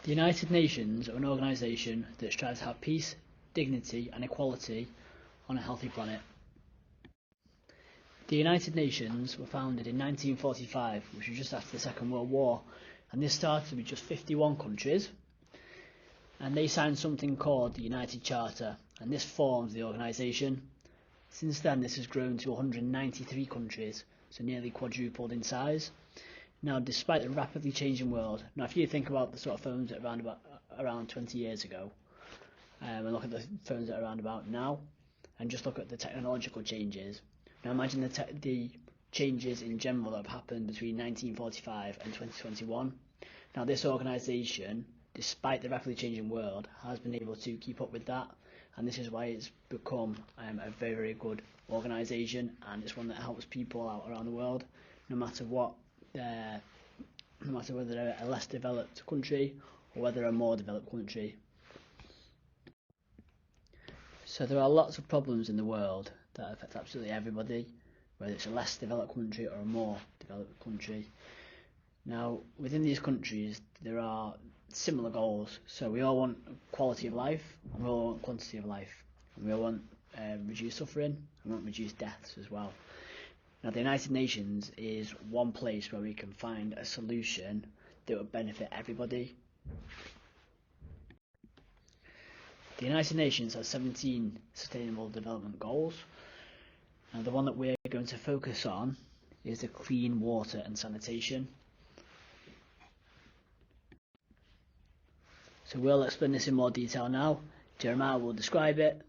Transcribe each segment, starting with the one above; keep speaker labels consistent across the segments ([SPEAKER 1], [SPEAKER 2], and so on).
[SPEAKER 1] The United Nations are an organisation that strives to have peace, dignity and equality on a healthy planet. The United Nations were founded in 1945, which was just after the Second World War, and this started with just 51 countries, and they signed something called the United Charter, and this forms the organisation. Since then this has grown to 193 countries, so nearly quadrupled in size. Now, despite the rapidly changing world, now if you think about the sort of phones that are around 20 years ago, and look at the phones that are around about now, and just look at the technological changes. Now imagine the changes in general that have happened between 1945 and 2021. Now this organisation, despite the rapidly changing world, has been able to keep up with that, and this is why it's become a very, very good organisation, and it's one that helps people out around the world, no matter what, no matter whether they're a less developed country or whether they're a more developed country. So there are lots of problems in the world that affect absolutely everybody, whether it's a less developed country or a more developed country. Now, within these countries, there are similar goals. So we all want quality of life, and we all want quantity of life, and we all want reduced suffering, and we want reduced deaths as well. Now, the United Nations is one place where we can find a solution that would benefit everybody. The United Nations has 17 Sustainable Development Goals, and the one that we're going to focus on is the clean water and sanitation. So we'll explain this in more detail now. Jeremiah will describe it,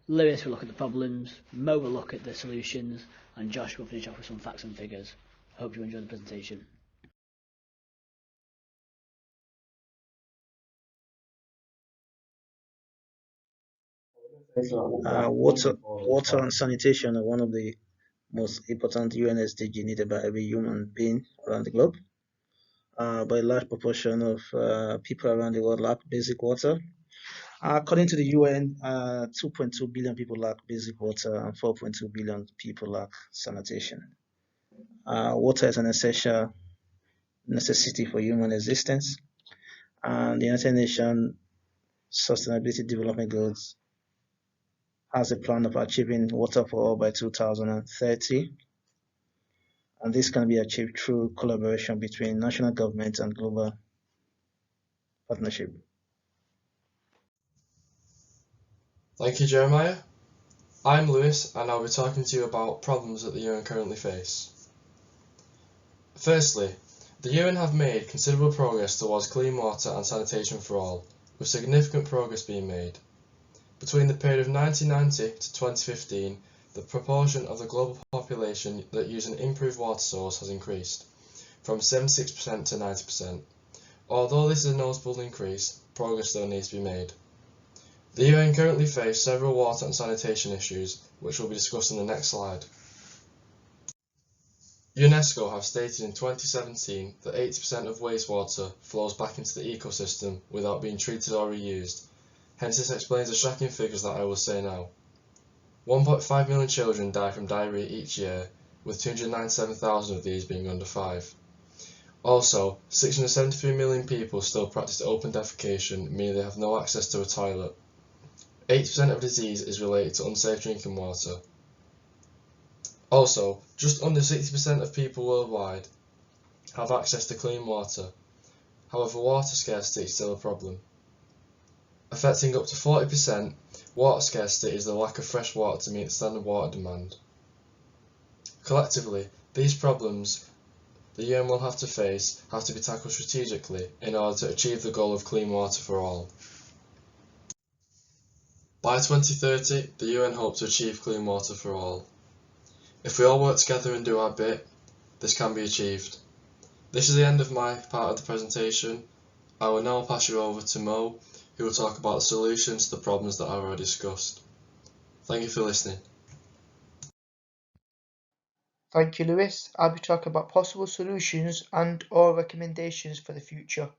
[SPEAKER 1] Lewis will look at the problems, Mo will look at the solutions, and Josh will finish off with some facts and figures. I hope you enjoy the presentation.
[SPEAKER 2] Water and sanitation are one of the most important UNSDG needed by every human being around the globe. But a large proportion of people around the world lack basic water. According to the UN, 2.2 billion people lack basic water and 4.2 billion people lack sanitation. Water is an essential necessity for human existence, and the United Nations Sustainability Development Goals has a plan of achieving water for all by 2030, and this can be achieved through collaboration between national governments and global partnership.
[SPEAKER 3] Thank you, Jeremiah. I'm Lewis, and I'll be talking to you about problems that the UN currently face. Firstly, the UN have made considerable progress towards clean water and sanitation for all, with significant progress being made. Between the period of 1990 to 2015, the proportion of the global population that use an improved water source has increased, from 76% to 90%. Although this is a noticeable increase, progress still needs to be made. The UN currently face several water and sanitation issues, which will be discussed in the next slide. UNESCO have stated in 2017 that 80% of wastewater flows back into the ecosystem without being treated or reused. Hence, this explains the shocking figures that I will say now. 1.5 million children die from diarrhea each year, with 297,000 of these being under 5. Also, 673 million people still practice open defecation, meaning they have no access to a toilet. 80% of disease is related to unsafe drinking water. Also, just under 60% of people worldwide have access to clean water. However, water scarcity is still a problem. Affecting up to 40%, water scarcity is the lack of fresh water to meet the standard water demand. Collectively, these problems the UN will have to face have to be tackled strategically in order to achieve the goal of clean water for all. By 2030, the UN hope to achieve clean water for all. If we all work together and do our bit, this can be achieved. This is the end of my part of the presentation. I will now pass you over to Mo, who will talk about the solutions to the problems that I've already discussed. Thank you for listening.
[SPEAKER 4] Thank you, Lewis. I'll be talking about possible solutions and/or recommendations for the future.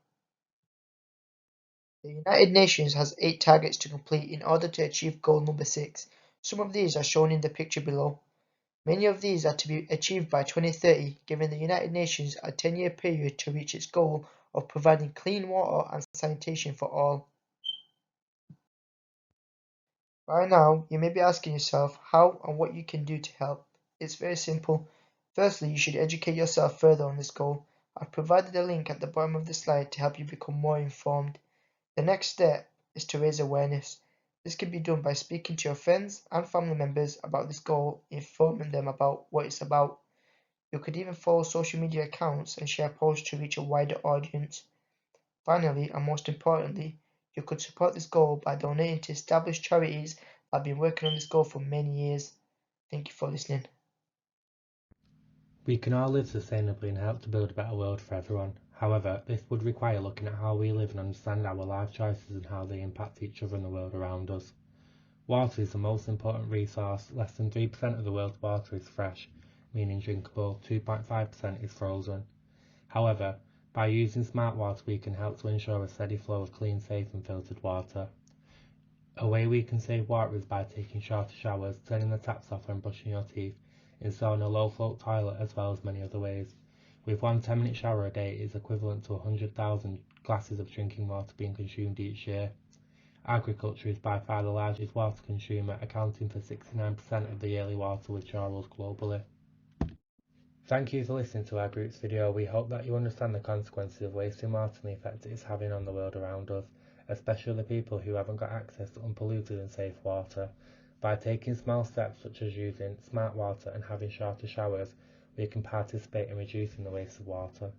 [SPEAKER 4] The United Nations has 8 targets to complete in order to achieve goal number 6. Some of these are shown in the picture below. Many of these are to be achieved by 2030, giving the United Nations a 10-year period to reach its goal of providing clean water and sanitation for all. By now, you may be asking yourself how and what you can do to help. It's very simple. Firstly, you should educate yourself further on this goal. I've provided a link at the bottom of the slide to help you become more informed. The next step is to raise awareness. This can be done by speaking to your friends and family members about this goal, informing them about what it's about. You could even follow social media accounts and share posts to reach a wider audience. Finally, and most importantly, you could support this goal by donating to established charities that have been working on this goal for many years. Thank you for listening.
[SPEAKER 5] We can all live sustainably and help to build a better world for everyone. However, this would require looking at how we live and understand our life choices and how they impact each other and the world around us. Water is the most important resource. Less than 3% of the world's water is fresh, meaning drinkable. 2.5% is frozen. However, by using smart water we can help to ensure a steady flow of clean, safe and filtered water. A way we can save water is by taking shorter showers, turning the taps off when brushing your teeth, installing a low float toilet, as well as many other ways. With one 10-minute shower a day, it is equivalent to 100,000 glasses of drinking water being consumed each year. Agriculture is by far the largest water consumer, accounting for 69% of the yearly water withdrawals globally. Thank you for listening to our group's video. We hope that you understand the consequences of wasting water and the effect it is having on the world around us, especially the people who haven't got access to unpolluted and safe water. By taking small steps such as using smart water and having shorter showers, we can participate in reducing the waste of water.